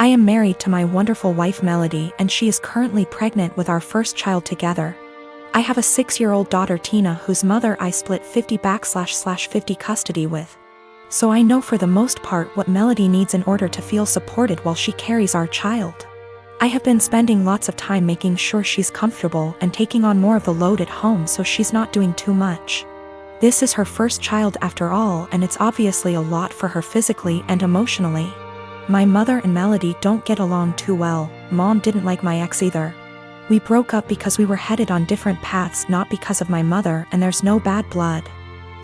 I am married to my wonderful wife Melody, and she is currently pregnant with our first child together. I have a 6-year-old daughter Tina, whose mother I split 50/50 custody with. So I know for the most part what Melody needs in order to feel supported while she carries our child. I have been spending lots of time making sure she's comfortable and taking on more of the load at home so she's not doing too much. This is her first child after all, and it's obviously a lot for her physically and emotionally. My mother and Melody don't get along too well. Mom didn't like my ex either. We broke up because we were headed on different paths, not because of my mother, and there's no bad blood.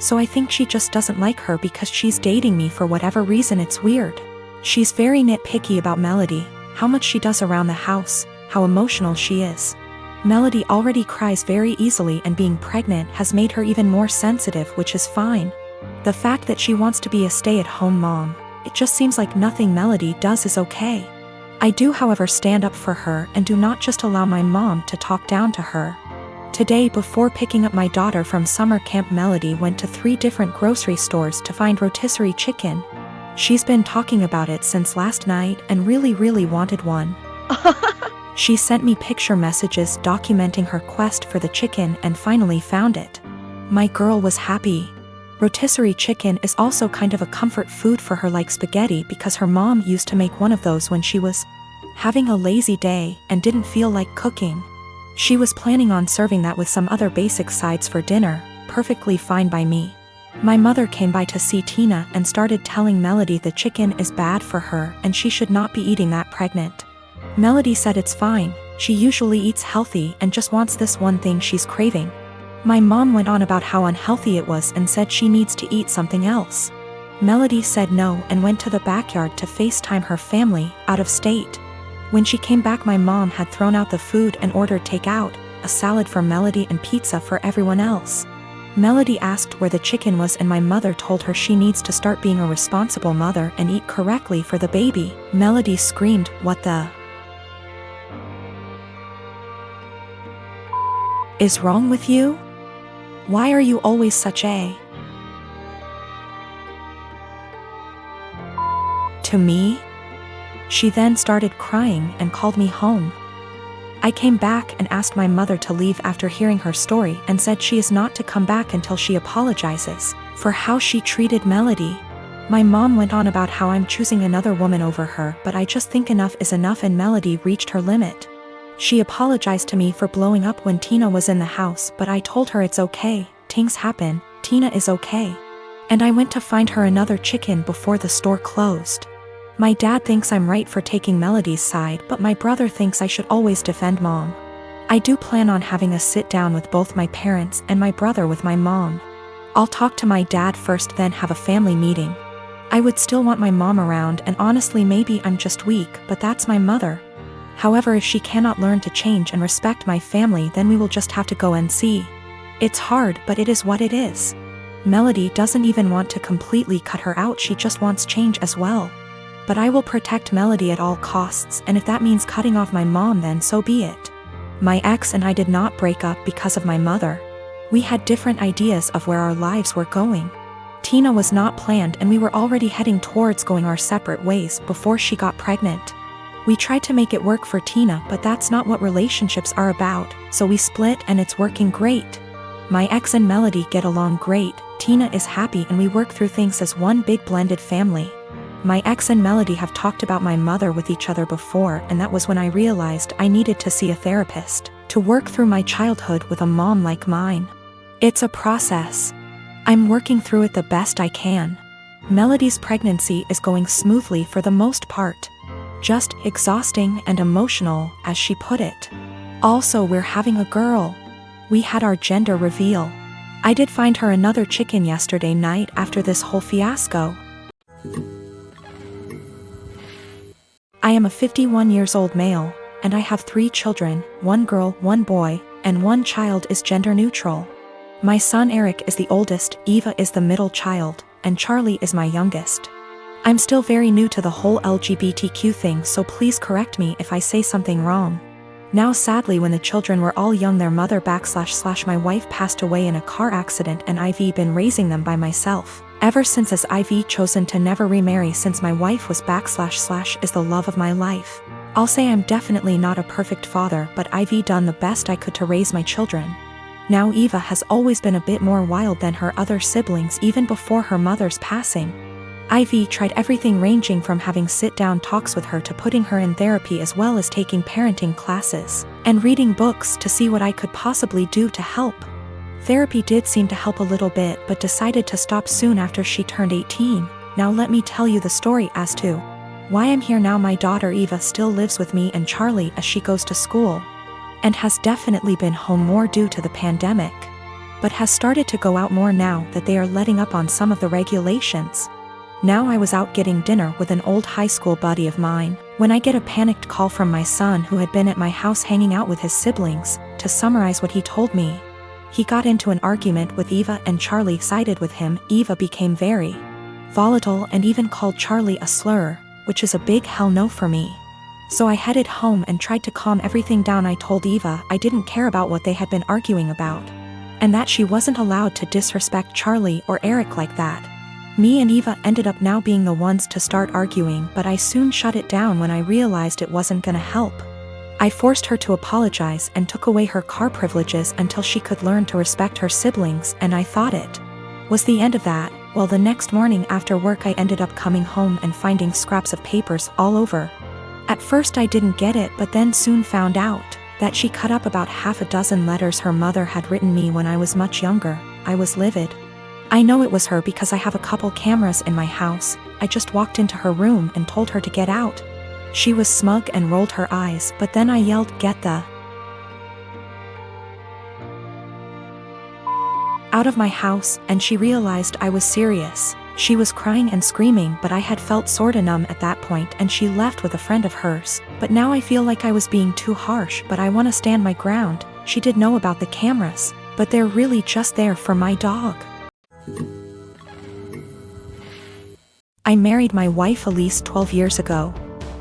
So I think she just doesn't like her because she's dating me for whatever reason. It's weird. She's very nitpicky about Melody, how much she does around the house, how emotional she is. Melody already cries very easily, and being pregnant has made her even more sensitive, which is fine. The fact that she wants to be a stay-at-home mom, it just seems like nothing Melody does is okay. I do, however, stand up for her and do not just allow my mom to talk down to her. Today, before picking up my daughter from summer camp, Melody went to 3 different grocery stores to find rotisserie chicken. She's been talking about it since last night and really wanted one. She sent me picture messages documenting her quest for the chicken and finally found it. My girl was happy. Rotisserie chicken is also kind of a comfort food for her, like spaghetti, because her mom used to make one of those when she was having a lazy day and didn't feel like cooking. She was planning on serving that with some other basic sides for dinner, perfectly fine by me. My mother came by to see Tina and started telling Melody the chicken is bad for her and she should not be eating that pregnant. Melody said it's fine, she usually eats healthy and just wants this one thing she's craving. My mom went on about how unhealthy it was and said she needs to eat something else. Melody said no and went to the backyard to FaceTime her family out of state. When she came back, my mom had thrown out the food and ordered takeout, a salad for Melody and pizza for everyone else. Melody asked where the chicken was and my mother told her she needs to start being a responsible mother and eat correctly for the baby. Melody screamed, "What the is wrong with you? Why are you always such a..." to me? She then started crying and called me home. I came back and asked my mother to leave after hearing her story and said she is not to come back until she apologizes for how she treated Melody. My mom went on about how I'm choosing another woman over her, but I just think enough is enough and Melody reached her limit. She apologized to me for blowing up when Tina was in the house, but I told her it's okay, things happen, Tina is okay. And I went to find her another chicken before the store closed. My dad thinks I'm right for taking Melody's side, but my brother thinks I should always defend mom. I do plan on having a sit down with both my parents and my brother with my mom. I'll talk to my dad first, then have a family meeting. I would still want my mom around, and honestly maybe I'm just weak, but that's my mother. However, if she cannot learn to change and respect my family, then we will just have to go and see. It's hard, but it is what it is. Melody doesn't even want to completely cut her out, she just wants change as well. But I will protect Melody at all costs, and if that means cutting off my mom, then so be it. My ex and I did not break up because of my mother. We had different ideas of where our lives were going. Tina was not planned and we were already heading towards going our separate ways before she got pregnant. We tried to make it work for Tina, but that's not what relationships are about, so we split and it's working great. My ex and Melody get along great, Tina is happy and we work through things as one big blended family. My ex and Melody have talked about my mother with each other before, and that was when I realized I needed to see a therapist to work through my childhood with a mom like mine. It's a process. I'm working through it the best I can. Melody's pregnancy is going smoothly for the most part. Just exhausting and emotional, as she put it. Also, we're having a girl. We had our gender reveal. I did find her another chicken yesterday night after this whole fiasco. I am a 51 years old male, and I have 3 children, 1 girl, 1 boy, and 1 child is gender neutral. My son Eric is the oldest, Eva is the middle child, and Charlie is my youngest. I'm still very new to the whole LGBTQ thing, so please correct me if I say something wrong. Now sadly, when the children were all young, their mother / my wife passed away in a car accident and I've been raising them by myself. Ever since as I've chosen to never remarry since my wife was / is the love of my life. I'll say I'm definitely not a perfect father, but I've done the best I could to raise my children. Now Eva has always been a bit more wild than her other siblings even before her mother's passing. I've tried everything ranging from having sit-down talks with her to putting her in therapy as well as taking parenting classes and reading books to see what I could possibly do to help. Therapy did seem to help a little bit but decided to stop soon after she turned 18. Now let me tell you the story as to why I'm here now. My daughter Eva still lives with me and Charlie as she goes to school, and has definitely been home more due to the pandemic, but has started to go out more now that they are letting up on some of the regulations. Now I was out getting dinner with an old high school buddy of mine when I get a panicked call from my son who had been at my house hanging out with his siblings. To summarize what he told me, he got into an argument with Eva and Charlie sided with him. Eva became very volatile and even called Charlie a slur, which is a big hell no for me. So I headed home and tried to calm everything down. I told Eva I didn't care about what they had been arguing about, and that she wasn't allowed to disrespect Charlie or Eric like that. Me and Eva ended up now being the ones to start arguing, but I soon shut it down when I realized it wasn't gonna help. I forced her to apologize and took away her car privileges until she could learn to respect her siblings, and I thought it was the end of that. Well, the next morning after work I ended up coming home and finding scraps of papers all over. At first I didn't get it, but then soon found out that she cut up about half a dozen letters her mother had written me when I was much younger. I was livid. I know it was her because I have a couple cameras in my house. I just walked into her room and told her to get out. She was smug and rolled her eyes, but then I yelled, "Get the out of my house," and she realized I was serious. She was crying and screaming, but I had felt sorta numb at that point, and she left with a friend of hers. But now I feel like I was being too harsh, but I want to stand my ground. She did know about the cameras, but they're really just there for my dog. I married my wife Elise 12 years ago.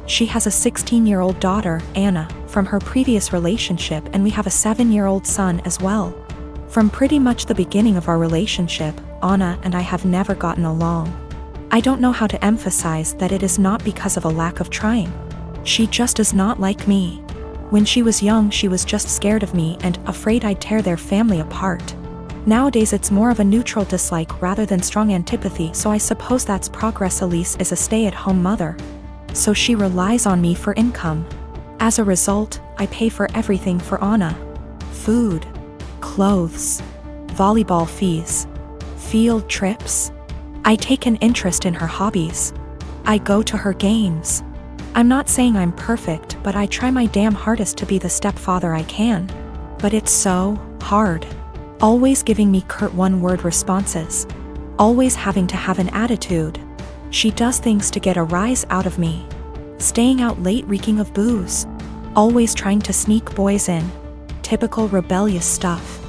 She has a 16-year-old daughter, Anna, from her previous relationship, and we have a 7-year-old son as well. From pretty much the beginning of our relationship, Anna and I have never gotten along. I don't know how to emphasize that it is not because of a lack of trying. She just is not like me. When she was young she was just scared of me and afraid I'd tear their family apart. Nowadays it's more of a neutral dislike rather than strong antipathy, so I suppose that's progress. Elise is a stay-at-home mother, so she relies on me for income. As a result, I pay for everything for Anna. Food, clothes, volleyball fees, field trips. I take an interest in her hobbies. I go to her games. I'm not saying I'm perfect, but I try my damn hardest to be the stepfather I can. But it's so hard. Always giving me curt one-word responses. Always having to have an attitude. She does things to get a rise out of me. Staying out late reeking of booze. Always trying to sneak boys in. Typical rebellious stuff.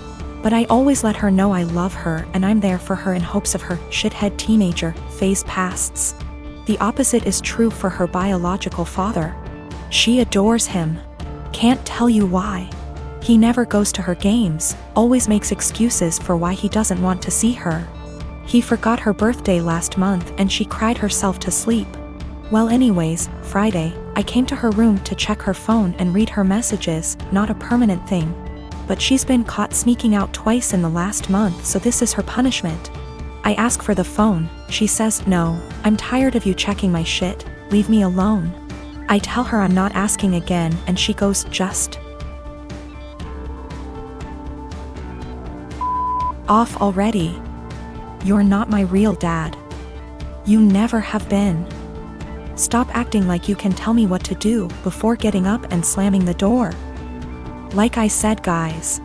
But I always let her know I love her and I'm there for her in hopes of her shithead teenager phase passes. The opposite is true for her biological father. She adores him. Can't tell you why. He never goes to her games, always makes excuses for why he doesn't want to see her. He forgot her birthday last month and she cried herself to sleep. Well, anyways, Friday, I came to her room to check her phone and read her messages. Not a permanent thing, but she's been caught sneaking out twice in the last month, so this is her punishment. I ask for the phone. She says, "No, I'm tired of you checking my shit, leave me alone." I tell her I'm not asking again and she goes, "Just off already. You're not my real dad. You never have been. Stop acting like you can tell me what to do," before getting up and slamming the door. Like I said, guys,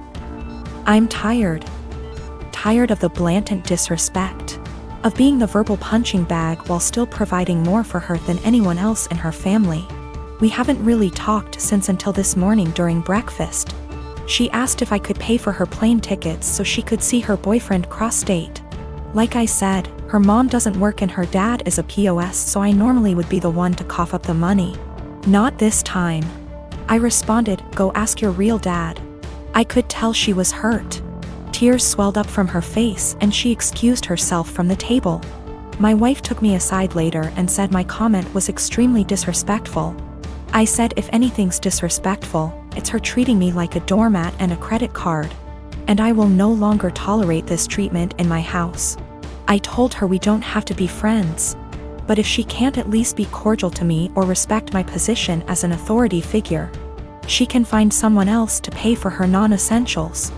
I'm tired. Tired of the blatant disrespect. Of being the verbal punching bag while still providing more for her than anyone else in her family. We haven't really talked since until this morning during breakfast. She asked if I could pay for her plane tickets so she could see her boyfriend cross-state. Like I said, her mom doesn't work and her dad is a POS, so I normally would be the one to cough up the money. Not this time. I responded, "Go ask your real dad." I could tell she was hurt. Tears swelled up from her face and she excused herself from the table. My wife took me aside later and said my comment was extremely disrespectful. I said if anything's disrespectful, it's her treating me like a doormat and a credit card. And I will no longer tolerate this treatment in my house. I told her we don't have to be friends. But if she can't at least be cordial to me or respect my position as an authority figure, she can find someone else to pay for her non-essentials.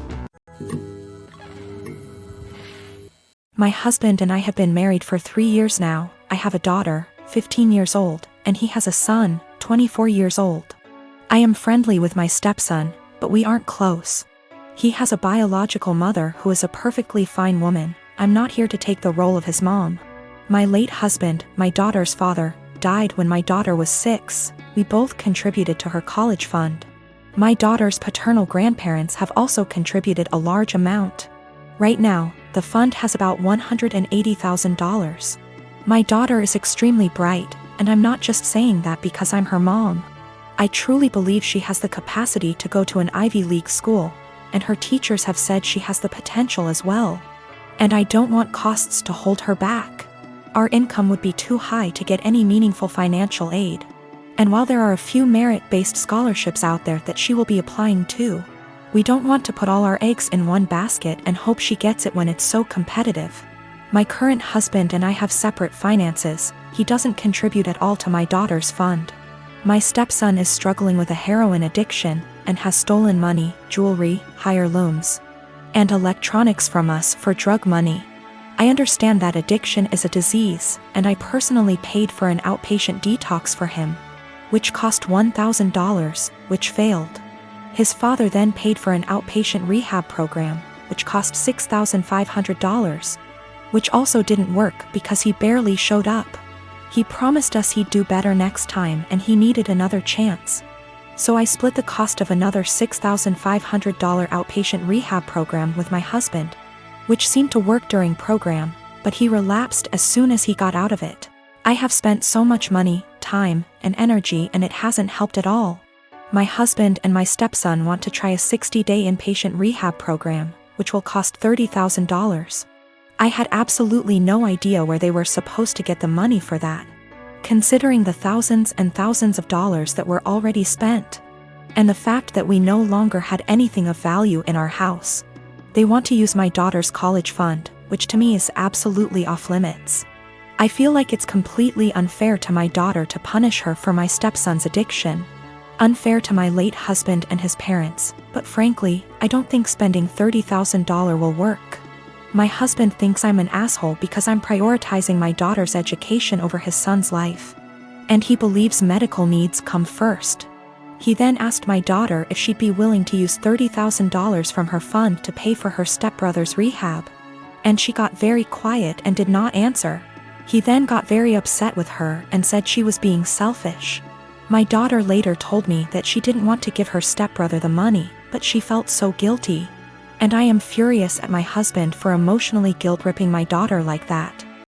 My husband and I have been married for 3 years now. I have a daughter, 15 years old, and he has a son, 24 years old. I am friendly with my stepson, but we aren't close. He has a biological mother who is a perfectly fine woman. I'm not here to take the role of his mom. My late husband, my daughter's father, died when my daughter was 6. We both contributed to her college fund. My daughter's paternal grandparents have also contributed a large amount. Right now, the fund has about $180,000. My daughter is extremely bright, and I'm not just saying that because I'm her mom. I truly believe she has the capacity to go to an Ivy League school, and her teachers have said she has the potential as well. And I don't want costs to hold her back. Our income would be too high to get any meaningful financial aid. And while there are a few merit-based scholarships out there that she will be applying to, we don't want to put all our eggs in one basket and hope she gets it when it's so competitive. My current husband and I have separate finances. He doesn't contribute at all to my daughter's fund. My stepson is struggling with a heroin addiction and has stolen money, jewelry, heirlooms, and electronics from us for drug money. I understand that addiction is a disease, and I personally paid for an outpatient detox for him, which cost $1,000, which failed. His father then paid for an outpatient rehab program, which cost $6,500, which also didn't work because he barely showed up. He promised us he'd do better next time and he needed another chance. So I split the cost of another $6,500 outpatient rehab program with my husband, which seemed to work during program, but he relapsed as soon as he got out of it. I have spent so much money, time, and energy and it hasn't helped at all. My husband and my stepson want to try a 60-day inpatient rehab program, which will cost $30,000. I had absolutely no idea where they were supposed to get the money for that, considering the thousands and thousands of dollars that were already spent, and the fact that we no longer had anything of value in our house. They want to use my daughter's college fund, which to me is absolutely off limits. I feel like it's completely unfair to my daughter to punish her for my stepson's addiction, unfair to my late husband and his parents, but frankly, I don't think spending $30,000 will work. My husband thinks I'm an asshole because I'm prioritizing my daughter's education over his son's life, and he believes medical needs come first. He then asked my daughter if she'd be willing to use $30,000 from her fund to pay for her stepbrother's rehab, and she got very quiet and did not answer. He then got very upset with her and said she was being selfish. My daughter later told me that she didn't want to give her stepbrother the money, but she felt so guilty. And I am furious at my husband for emotionally guilt-tripping my daughter like that.